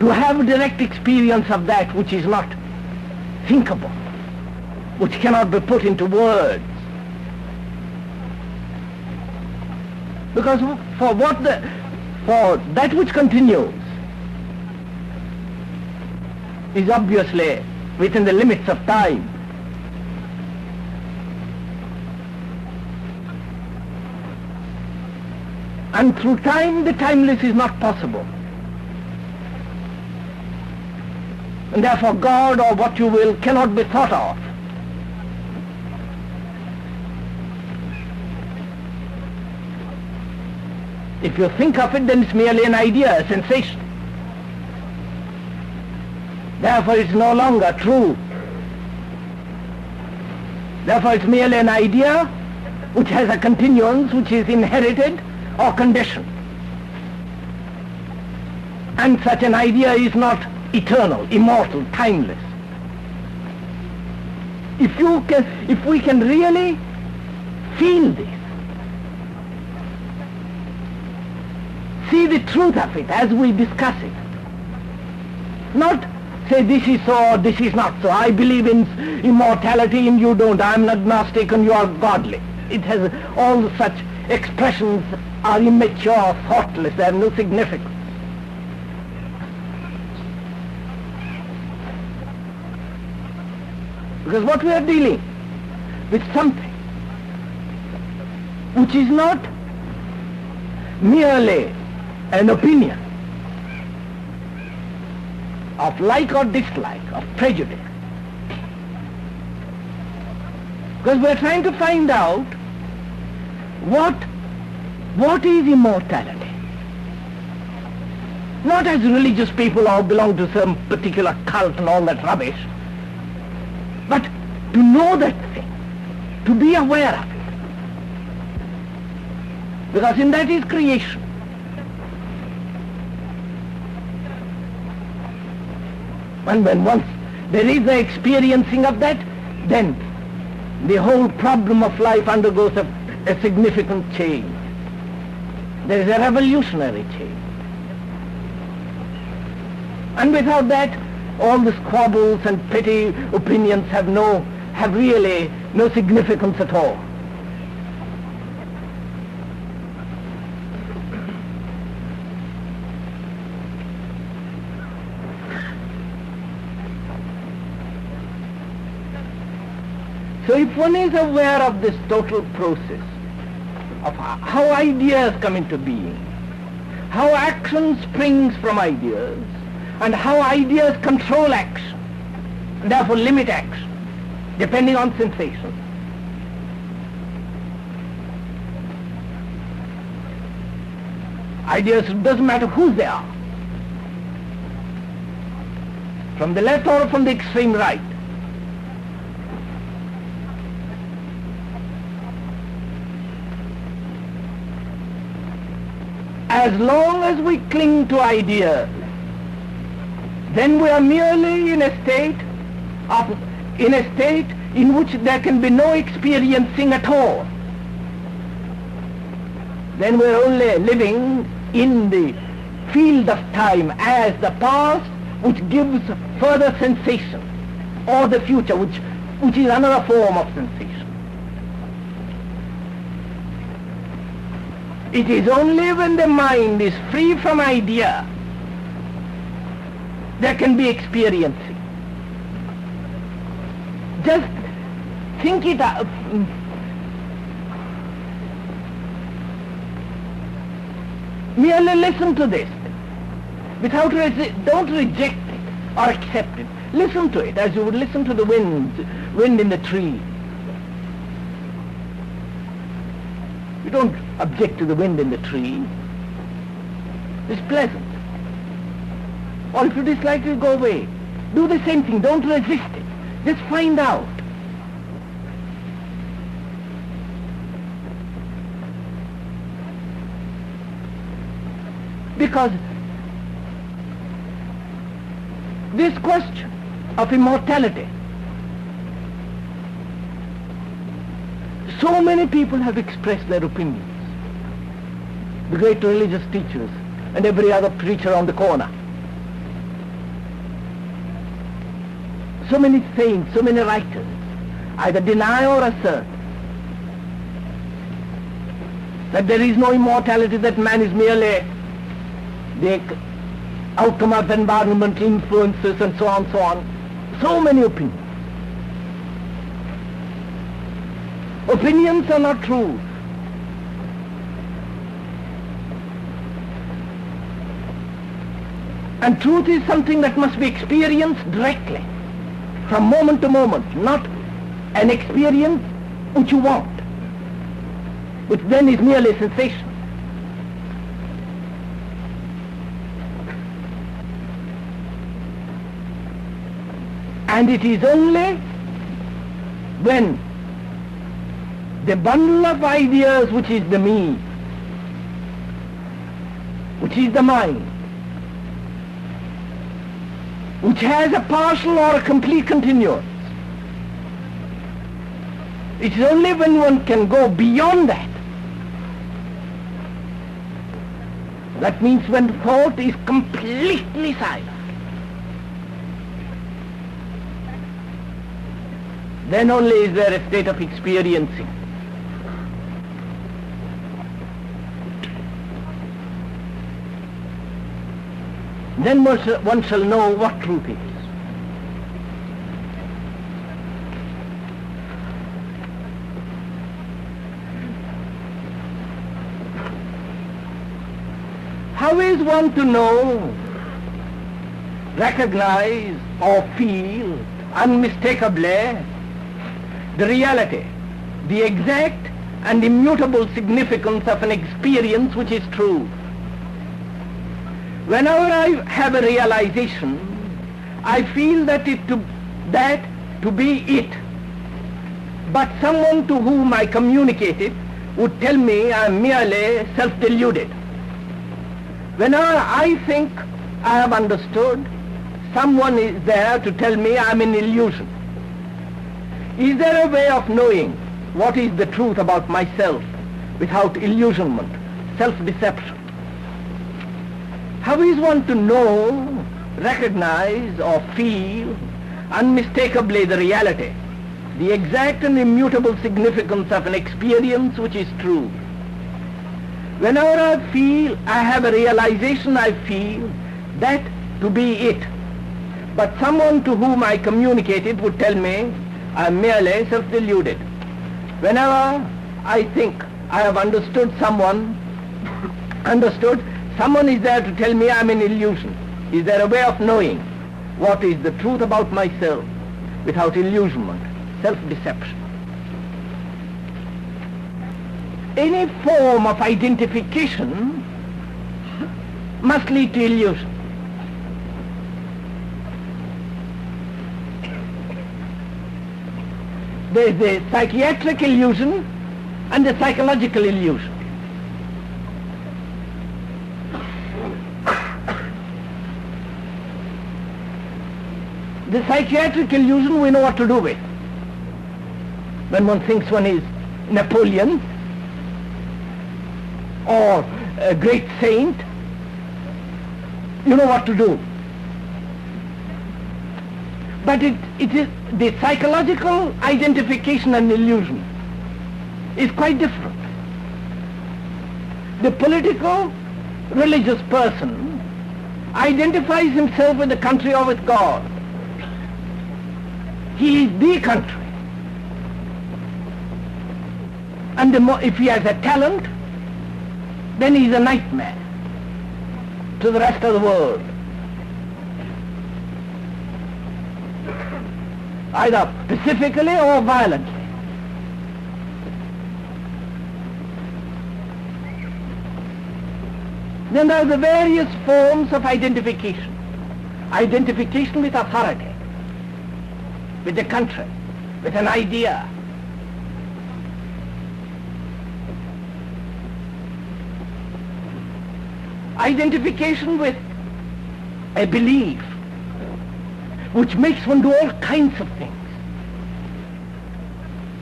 to have direct experience of that which is not thinkable, which cannot be put into words. Because for that which continues is obviously within the limits of time. And through time, the timeless is not possible. And therefore God, or what you will, cannot be thought of. If you think of it, then it's merely an idea, a sensation. Therefore it's no longer true. Therefore it's merely an idea which has a continuance, which is inherited or conditioned. And such an idea is not eternal, immortal, timeless. If we can really feel this, see the truth of it as we discuss it, not say this is so or this is not so, I believe in immortality and you don't, I'm an agnostic and you are godly. It has all such expressions are immature, thoughtless, they have no significance. Because what we are dealing with something which is not merely an opinion of like or dislike, of prejudice. Because we are trying to find out what is immortality. Not as religious people or belong to some particular cult and all that rubbish, but to know that thing, to be aware of it. Because in that is creation. And when once there is the experiencing of that, then the whole problem of life undergoes a significant change. There is a revolutionary change. And without that, all the squabbles and petty opinions have really no significance at all. So if one is aware of this total process of how ideas come into being, how action springs from ideas, and how ideas control action, and therefore limit action, depending on sensation. Ideas, it doesn't matter whose they are, from the left or from the extreme right. As long as we cling to ideas, then we are merely in a state in which there can be no experiencing at all. Then we are only living in the field of time as the past, which gives further sensation, or the future, which is another form of sensation. It is only when the mind is free from idea there can be experiencing. Just think it out. Merely listen to this. Don't reject it or accept it. Listen to it as you would listen to the wind in the tree. You don't object to the wind in the tree. It's pleasant. Or if you dislike it, go away. Do the same thing. Don't resist it. Just find out. Because this question of immortality, so many people have expressed their opinions. The great religious teachers and every other preacher on the corner. so many saints, so many writers either deny or assert that there is no immortality, that man is merely the outcome of environmental influences and so on, so on. So many opinions. Opinions are not truth. And truth is something that must be experienced directly, from moment to moment, not an experience which you want, which then is merely a sensation. And it is only when the bundle of ideas which is the me, which is the mind, which has a partial or a complete continuance, it is only when one can go beyond that. That means when thought is completely silent. Then only is there a state of experiencing. Then one shall know what truth is. How is one to know, recognize or feel unmistakably the reality, the exact and immutable significance of an experience which is true? Whenever I have a realization, I feel that to be it. But someone to whom I communicate it would tell me I am merely self-deluded. Whenever I think I have understood, someone is there to tell me I am in illusion. Is there a way of knowing what is the truth about myself without illusionment, self-deception? How is one to know, recognize or feel unmistakably the reality, the exact and immutable significance of an experience which is true? Whenever I feel, I have a realization, I feel that to be it. But someone to whom I communicate it would tell me I am merely self-deluded. Whenever I think I have understood someone is there to tell me I am in illusion. Is there a way of knowing what is the truth about myself without illusionment, self-deception? Any form of identification must lead to illusion. There is the psychiatric illusion and the psychological illusion. The psychiatric illusion we know what to do with. When one thinks one is Napoleon or a great saint, you know what to do. But it is the psychological identification and illusion is quite different. The political, religious person identifies himself with the country or with God. He is the country. And if he has a talent, then he is a nightmare to the rest of the world. Either pacifically or violently. Then there are the various forms of identification. Identification with authority, with the country, with an idea. Identification with a belief which makes one do all kinds of things.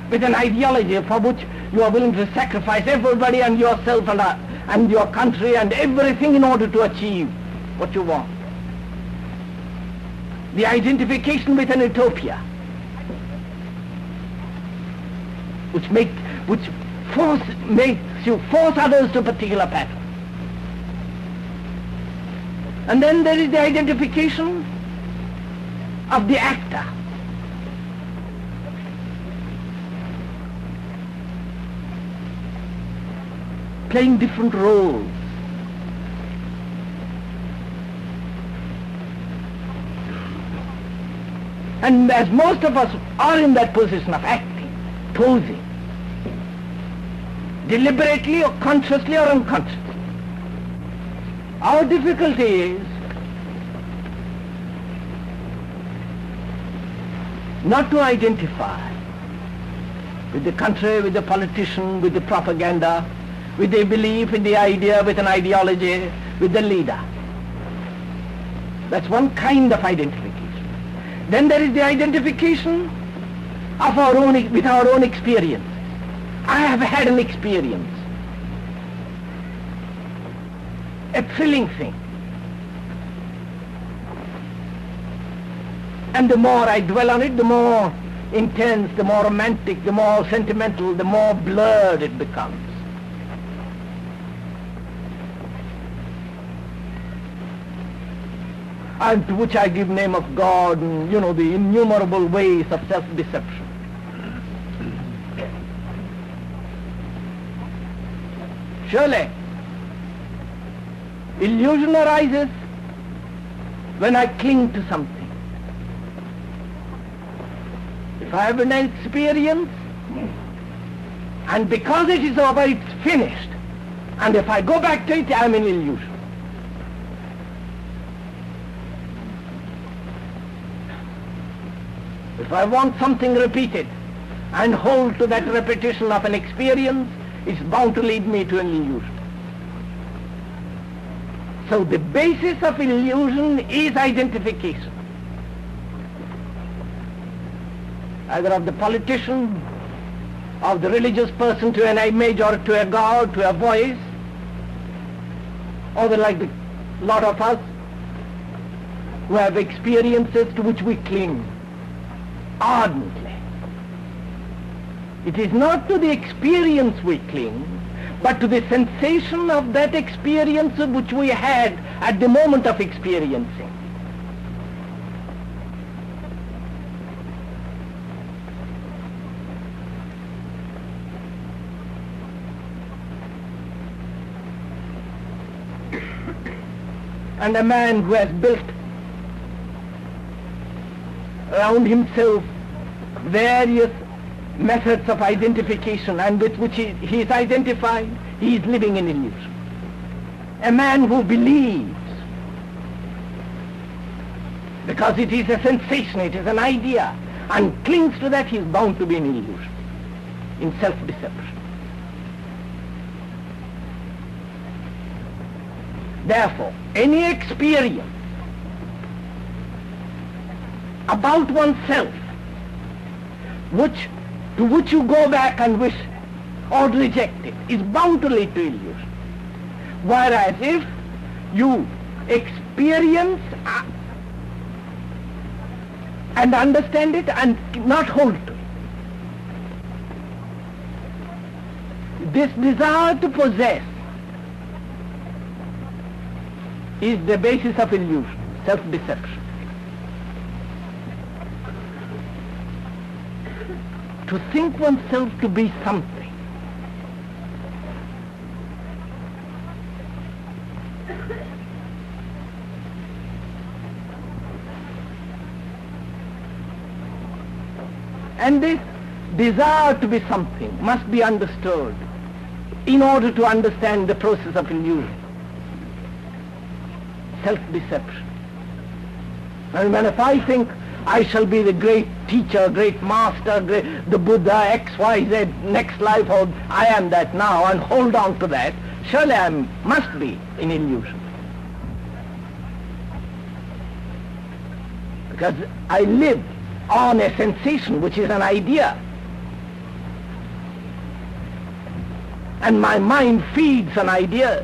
With an ideology for which you are willing to sacrifice everybody and yourself and your country and everything in order to achieve what you want. the identification with an utopia, which makes you force others to a particular pattern. And then there is the identification of the actor. Playing different roles. And as most of us are in that position of acting, posing, deliberately or consciously or unconsciously, our difficulty is not to identify with the country, with the politician, with the propaganda, with the belief, with the idea, with an ideology, with the leader. That's one kind of identification. Then there is the identification of with our own experience. I have had an experience, a thrilling thing. And the more I dwell on it, the more intense, the more romantic, the more sentimental, the more blurred it becomes. And to which I give name of God and, the innumerable ways of self-deception. Surely, illusion arises when I cling to something. If I have an experience, and because it is over, it's finished, and if I go back to it, I'm in illusion. If I want something repeated and hold to that repetition of an experience, it's bound to lead me to an illusion. So the basis of illusion is identification. Either of the politician, of the religious person to an image or to a god, to a voice, or like a lot of us who have experiences to which we cling ardently. It is not to the experience we cling, but to the sensation of that experience which we had at the moment of experiencing. And a man who has built around himself various methods of identification and with which he is identified, he is living in illusion. A man who believes because it is a sensation, it is an idea, and clings to that, he is bound to be in illusion, in self-deception. Therefore, any experience about oneself to which you go back and wish or reject it is bound to lead to illusion. Whereas if you experience and understand it and not hold to it, this desire to possess is the basis of illusion, self-deception. To think oneself to be something and this desire to be something must be understood in order to understand the process of illusion, self-deception. And when if I think I shall be the great teacher, great master, the Buddha, X, Y, Z, next life, or I am that now, and hold on to that, surely I must be in illusion. Because I live on a sensation which is an idea. And my mind feeds on ideas.